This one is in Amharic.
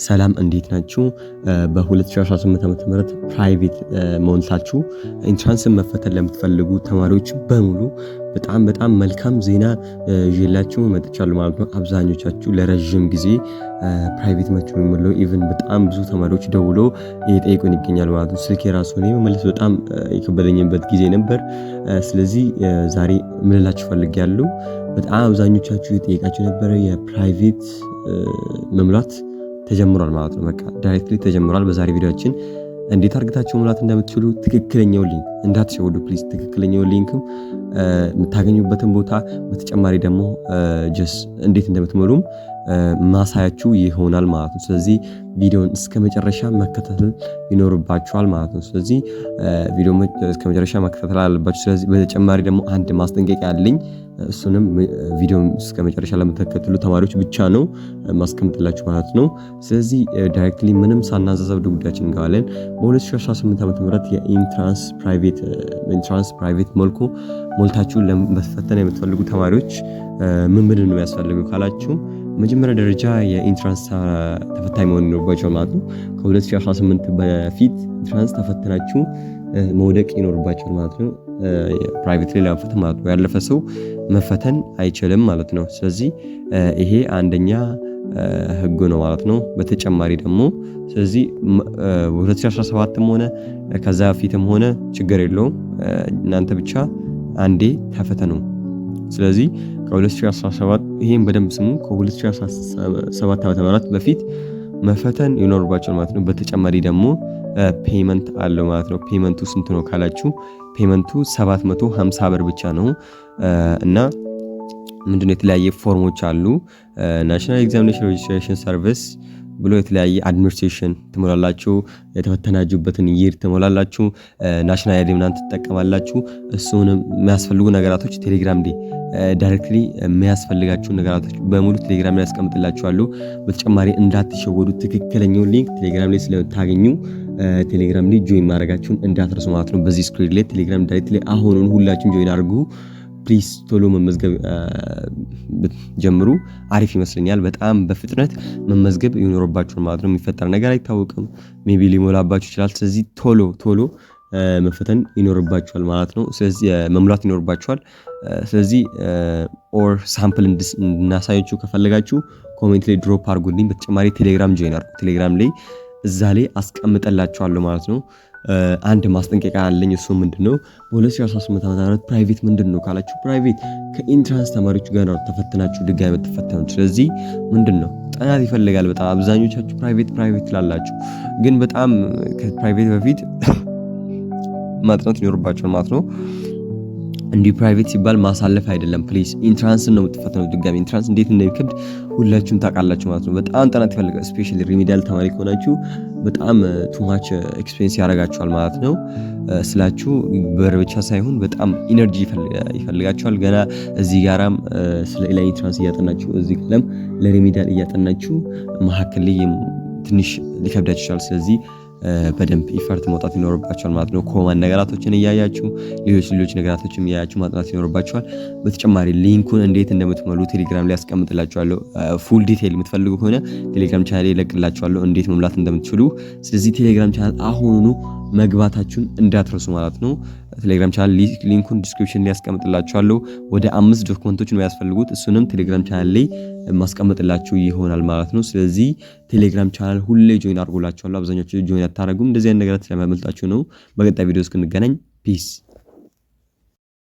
ሰላም እንዴት ናችሁ? በ2018 ዓ.ም ፕራይቬት ሞልታችሁ ኢንትራንስን መፈተን ለምትፈልጉ ተማሪዎች በሙሉ በጣም መልካም ዜና ይዤላችሁ መጥቻለሁ ማለት ነው። አብዛኞቻችሁ ለረጅም ጊዜ ፕራይቬት መቼ ነው የሚሞላው ኢቭን በጣም ብዙ ተማሪዎች ደውሎ እየጠየቁኝ ይገኛል ማለት ነው። ስልኬ ራሱ ነው መመለስ በጣም የከበደኝበት ጊዜ ነበር። ስለዚህ ዛሬ ምን ልላችሁ ፈልጌያለሁ። በጣም አብዛኞቻችሁ እየጠየቃችሁ ነበር የፕራይቬት መሙላት ተጀምሯል ማለት ነው። በቃ ዳይሬክትሊ ተጀምሯል። በዛሬ ቪዲዮአችን እንዴት አርግታችሁ መሙላት እንደምትችሉ ትክክለኛው ሊንክ እንዳትሸወዱ ፕሊዝ። ትክክለኛው ሊንክም የምታገኙበትን ቦታ በተጨማሪ ደግሞ ጀስ እንዴት እንደምትሞሉም ማሳያችሁ ይሆናል ማለት ነው። ስለዚህ ቪዲዮን እስከ መጨረሻ መከታተል ይኖርባችኋል ማለት ነው። ስለዚህ ቪዲዮ እስከ መጨረሻ መከታተል አለባችሁ። ስለዚህ በተጨማሪ ደግሞ አንድ ማስጠንቀቂያ አለኝ። እሱንም ቪዲዮን እስከ መጨረሻ ለምትከታተሉ ተማሪዎች ብቻ ነው ማስቀምጥላችሁ ማለት ነው። ስለዚህ ዳይሬክትሊ ምንም ሳናዛዘብ ጉዳያችን እንገባለን። በ2018 ዓ.ም የኢንትራንስ ፕራይቬት ሞልታችሁ ለመፈተን የምትፈልጉ ተማሪዎች ምን ነው የሚያስፈልገው ካላችሁ መጀመሪያ ደረጃ የኢንትራንስ ተፈታኝ መሆን ይኖርባችኋል ማለት ነው። ከ2018 በፊት ኢንትራንስ ተፈተናችሁ መውደቅ ይኖርባችኋል ማለት ነው። ፕራይቬት ላይ ለመፈተን ማለት ነው። ያለፈ ሰው መፈተን አይችልም ማለት ነው። ስለዚህ ይሄ አንደኛ ህግ ነው ማለት ነው። በተጨማሪ ደግሞ ስለዚህ 2017ም ሆነ ከዛ በፊትም ሆነ ችግር የለውም እናንተ ብቻ አንዴ ተፈተኑ። ስለዚህ ከ2017 ይሄን በደንብ ስሙ። ከ2017 ዓ.ም በፊት መፈተን ይኖርባችኋል ማለት ነው። በተጨማሪ ደግሞ ፔመንት አለው ማለት ነው። ፔመንቱ ስንት ነው ካላችሁ ፔመንቱ 750 ብር ብቻ ነው እና ምንድነው የተለያየ ፎርሞች አሉ። ናሽናል ኤግዛሚኔሽን ሬጅስትሬሽን ሰርቪስ ብሎ የተለያየ አድሚኒስትሬሽን ትሞላላችሁ። የተፈተናችሁበትን ይር ትሞላላችሁ። ናሽናል አይዲ ምናምን ትጠቀማላችሁ። እሱንም የሚያስፈልጉ ነገራቶች ቴሌግራም ላይ ዳይሬክትሊ የሚያስፈልጋችሁ ነገራቶች በሙሉ ቴሌግራም ላይ ያስቀምጥላችኋለሁ። በተጨማሪ እንዳትሸወዱ ትክክለኛው ሊንክ ቴሌግራም ላይ ስለምታገኙ ቴሌግራም ላይ ጆይን ማድረጋችሁን እንዳትረሱ ማለት ነው። በዚህ ስክሪን ላይ ቴሌግራም ዳይሬክትሊ አሁኑን ሁላችሁም ጆይን አድርጉ ፕሊዝ። ቶሎ መመዝገብ ጀምሩ። አሪፍ ይመስለኛል። በጣም በፍጥነት መመዝገብ ይኖርባችኋል ማለት ነው። የሚፈጠር ነገር አይታወቅም። ሜቢ ሊሞላባችሁ ይችላል። ስለዚህ ቶሎ መፈተን ይኖርባችኋል ማለት ነው። ስለዚህ መሙላት ይኖርባችኋል። ስለዚህ ኦር ሳምፕል እንድናሳያችሁ ከፈለጋችሁ ኮሜንት ላይ ድሮፕ አድርጉልኝ። በተጨማሪ ቴሌግራም ጆይን አድርጉ። ቴሌግራም ላይ እዛ ላይ አስቀምጠላችኋለሁ ማለት ነው። አንድ ማስጠንቀቂያ አለኝ። እሱ ምንድነው በ2018 ዓ.ም ፕራይቬት ምንድነው ካላችሁ ፕራይቬት ከኢንትራንስ ተማሪዎች ጋር ነው ተፈትናችሁ ድጋሚ ተፈተኑት። ስለዚህ ምንድነው ጥናት ይፈልጋል። በጣም አብዛኞቻችሁ ፕራይቬት ላላችሁ ግን በጣም ከፕራይቬት በፊት ማጥናት ይኖርባችኋል ማለት ነው። እንዲህ ፕራይቬት ሲባል ማሳለፍ አይደለም ፕሊዝ። ኢንትራንስ ነው የምትፈተኑት ድጋሚ። ኢንትራንስ እንዴት እንደሚከብድ ሁላችሁም ታውቃላችሁ ማለት ነው። በጣም ጥናት ይፈልጋል። ስፔሻሊ ሪሚዲያል ተማሪ ከሆናችሁ በጣም ቱማች ኤክስፔሪንስ ያደርጋችኋል ማለት ነው። ስላችሁ በር ብቻ ሳይሆን በጣም ኢነርጂ ይፈልጋችኋል። ገና እዚህ ጋራም ስለ ኢንትራንስ እያጠናችሁ እዚህ ጋርም ለሪሚዲያል እያጠናችሁ መሀከል ላይ ትንሽ ሊከብዳችሁ ይችላል። ስለዚህ በደንብ ኢፈርት መውጣት ይኖርባችኋል ማለት ነው። ኮመን ነገራቶችን እያያችሁ ሌሎች ነገራቶችን እያያችሁ ማጥናት ይኖርባችኋል። በተጨማሪ ሊንኩን እንዴት እንደምትሞሉ ቴሌግራም ላይ ያስቀምጥላችኋለሁ። ፉል ዲቴይል የምትፈልጉ ከሆነ ቴሌግራም ቻናል ላይ እለቅላችኋለሁ እንዴት መሙላት እንደምትችሉ። ስለዚህ ቴሌግራም ቻናል አሁኑኑ መግባታችሁን እንዳትረሱ ማለት ነው። ቴሌግራም ቻናል ሊንኩን ዲስክሪፕሽን ላይ ያስቀምጥላችኋለሁ። ወደ 5 ዶክመንቶች ነው ያስፈልጉት። እሱንም ቴሌግራም ቻናል ላይ ማስቀምጥላችሁ ይሆናል ማለት ነው። ስለዚህ ቴሌግራም ቻናል ሁሌ ጆይን አድርጉላችኋለሁ። አብዛኞቹ ጆይን አታረጉም። እንደዚህ አይነት ነገር ስለማመልጣችሁ ነው። በቀጣይ ቪዲዮ እስክንገናኝ ፒስ